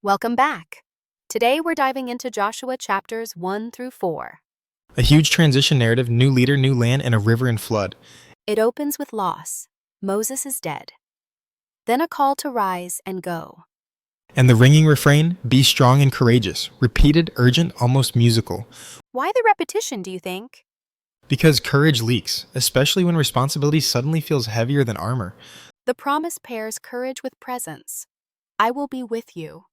Welcome back. Today we're diving into Joshua chapters 1 through 4. A huge transition narrative, new leader, new land, and a river in flood. It opens with loss. Moses is dead. Then a call to rise and go. And the ringing refrain, be strong and courageous, repeated, urgent, almost musical. Why the repetition, do you think? Because courage leaks, especially when responsibility suddenly feels heavier than armor. The promise pairs courage with presence. I will be with you.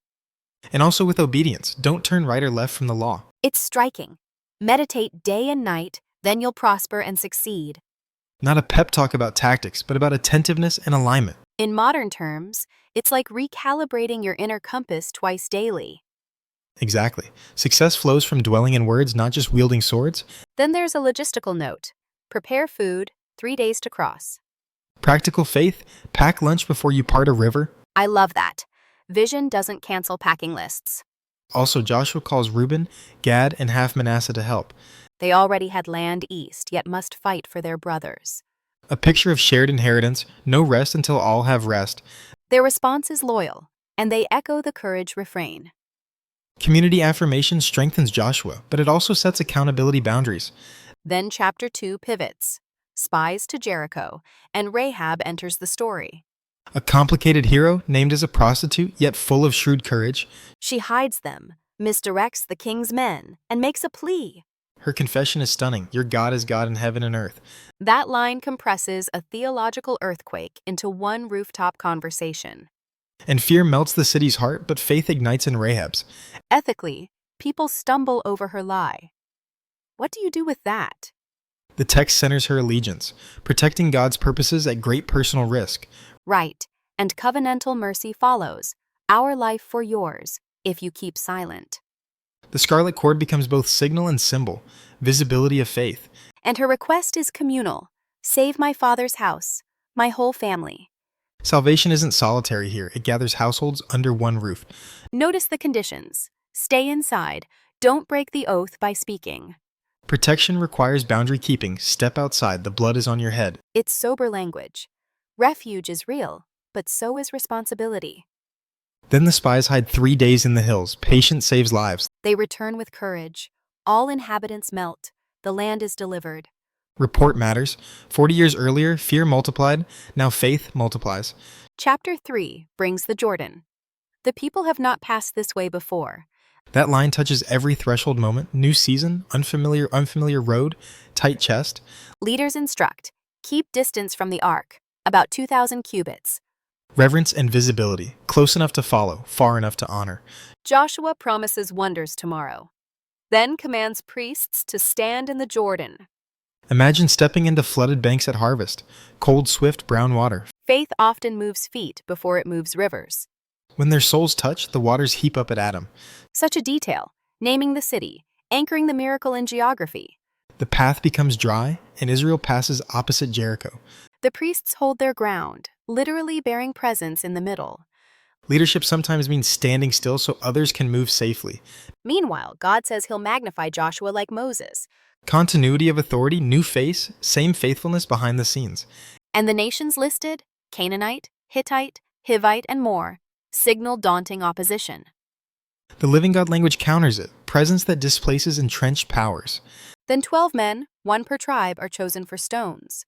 And also with obedience, don't turn right or left from the law. It's striking. Meditate day and night, then you'll prosper and succeed. Not a pep talk about tactics, but about attentiveness and alignment. In modern terms, it's like recalibrating your inner compass twice daily. Exactly. Success flows from dwelling in words, not just wielding swords. Then there's a logistical note. Prepare food, 3 days to cross. Practical faith, pack lunch before you part a river. I love that. Vision doesn't cancel packing lists. Also, Joshua calls Reuben, Gad, and half Manasseh to help. They already had land east, yet must fight for their brothers. A picture of shared inheritance, no rest until all have rest. Their response is loyal, and they echo the courage refrain. Community affirmation strengthens Joshua, but it also sets accountability boundaries. Then chapter 2 pivots. Spies to Jericho, and Rahab enters the story. A complicated hero, named as a prostitute, yet full of shrewd courage. She hides them, misdirects the king's men, and makes a plea. Her confession is stunning. Your God is God in heaven and earth. That line compresses a theological earthquake into one rooftop conversation. And fear melts the city's heart, but faith ignites in Rahab's. Ethically, people stumble over her lie. What do you do with that? The text centers her allegiance, protecting God's purposes at great personal risk. Right, and covenantal mercy follows. Our life for yours, if you keep silent. The scarlet cord becomes both signal and symbol, visibility of faith. And her request is communal. Save my father's house, my whole family. Salvation isn't solitary here. It gathers households under one roof. Notice the conditions. Stay inside. Don't break the oath by speaking. Protection requires boundary keeping. Step outside. The blood is on your head. It's sober language. Refuge is real, but so is responsibility. Then the spies hide 3 days in the hills. Patience saves lives. They return with courage. All inhabitants melt. The land is delivered. Report matters. 40 years earlier, fear multiplied. Now faith multiplies. Chapter 3 brings the Jordan. The people have not passed this way before. That line touches every threshold moment. New season, unfamiliar road, tight chest. Leaders instruct. Keep distance from the ark, about 2,000 cubits. Reverence and visibility, close enough to follow, far enough to honor. Joshua promises wonders tomorrow. Then commands priests to stand in the Jordan. Imagine stepping into flooded banks at harvest. Cold, swift, brown water. Faith often moves feet before it moves rivers. When their souls touch, the waters heap up at Adam. Such a detail, naming the city, anchoring the miracle in geography. The path becomes dry, and Israel passes opposite Jericho. The priests hold their ground, literally bearing presence in the middle. Leadership sometimes means standing still so others can move safely. Meanwhile, God says he'll magnify Joshua like Moses. Continuity of authority, new face, same faithfulness behind the scenes. And the nations listed, Canaanite, Hittite, Hivite, and more, signal daunting opposition. The living God language counters it, presence that displaces entrenched powers. Then 12 men, 1 per tribe, are chosen for stones.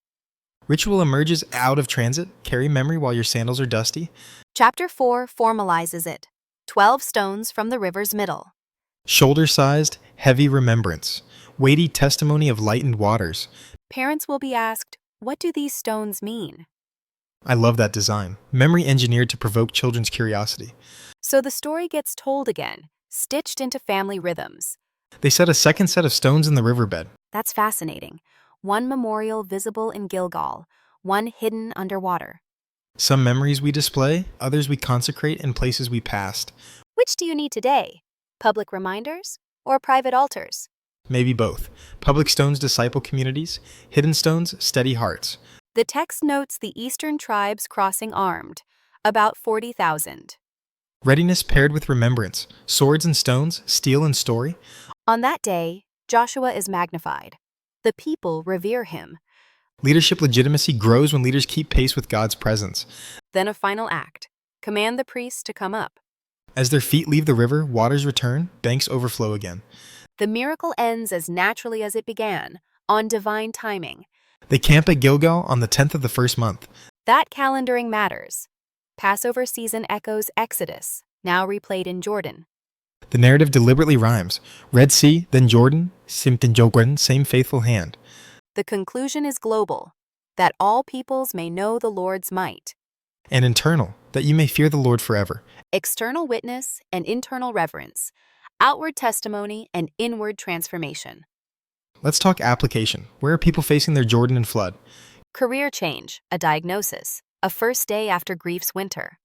Ritual emerges out of transit, carry memory while your sandals are dusty. Chapter 4 formalizes it. 12 stones from the river's middle. Shoulder-sized, heavy remembrance. Weighty testimony of lightened waters. Parents will be asked, what do these stones mean? I love that design. Memory engineered to provoke children's curiosity. So the story gets told again, stitched into family rhythms. They set a second set of stones in the riverbed. That's fascinating. 1 memorial visible in Gilgal, 1 hidden underwater. Some memories we display, others we consecrate in places we passed. Which do you need today? Public reminders or private altars? Maybe both. Public stones disciple communities, hidden stones steady hearts. The text notes the eastern tribes crossing armed, about 40,000. Readiness paired with remembrance, swords and stones, steel and story. On that day, Joshua is magnified. The people revere him. Leadership legitimacy grows when leaders keep pace with God's presence. Then a final act. Command the priests to come up. As their feet leave the river, waters return, banks overflow again. The miracle ends as naturally as it began, on divine timing. They camp at Gilgal on the 10th of the first month. That calendaring matters. Passover season echoes Exodus, now replayed in Jordan. The narrative deliberately rhymes. Red Sea, then Jordan, Simten Jordan, same faithful hand. The conclusion is global, that all peoples may know the Lord's might. And internal, that you may fear the Lord forever. External witness and internal reverence. Outward testimony and inward transformation. Let's talk application. Where are people facing their Jordan and flood? Career change, a diagnosis, a first day after grief's winter.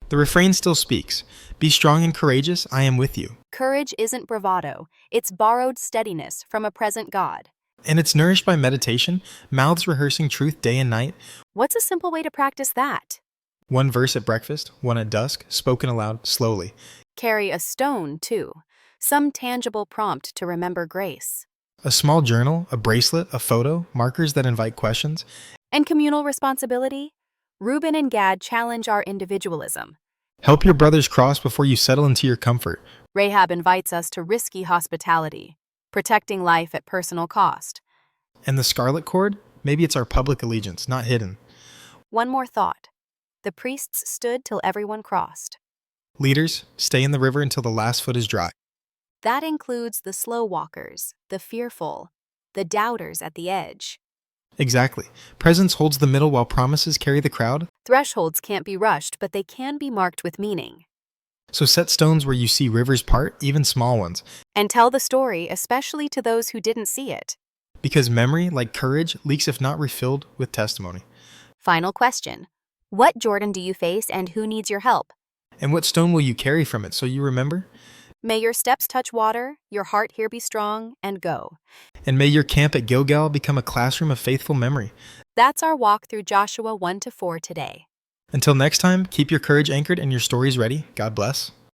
The refrain still speaks. Be strong and courageous, I am with you. Courage isn't bravado, it's borrowed steadiness from a present God. And it's nourished by meditation, mouths rehearsing truth day and night. What's a simple way to practice that? One verse at breakfast, one at dusk, spoken aloud slowly. Carry a stone, too. Some tangible prompt to remember grace. A small journal, a bracelet, a photo, markers that invite questions. And communal responsibility? Reuben and Gad challenge our individualism. Help your brothers cross before you settle into your comfort. Rahab invites us to risky hospitality, protecting life at personal cost. And the Scarlet cord? Maybe it's our public allegiance, not hidden. One more thought. The priests stood till everyone crossed. Leaders, stay in the river until the last foot is dry. That includes the slow walkers, the fearful, the doubters at the edge. Exactly. Presence holds the middle while promises carry the crowd. Thresholds can't be rushed, but they can be marked with meaning. So set stones where you see rivers part, even small ones. And tell the story, especially to those who didn't see it. Because memory, like courage, leaks if not refilled with testimony. Final question. What Jordan do you face and who needs your help? And what stone will you carry from it so you remember? May your steps touch water, your heart here be strong, and go. And may your camp at Gilgal become a classroom of faithful memory. That's our walk through Joshua 1-4 today. Until next time, keep your courage anchored and your stories ready. God bless.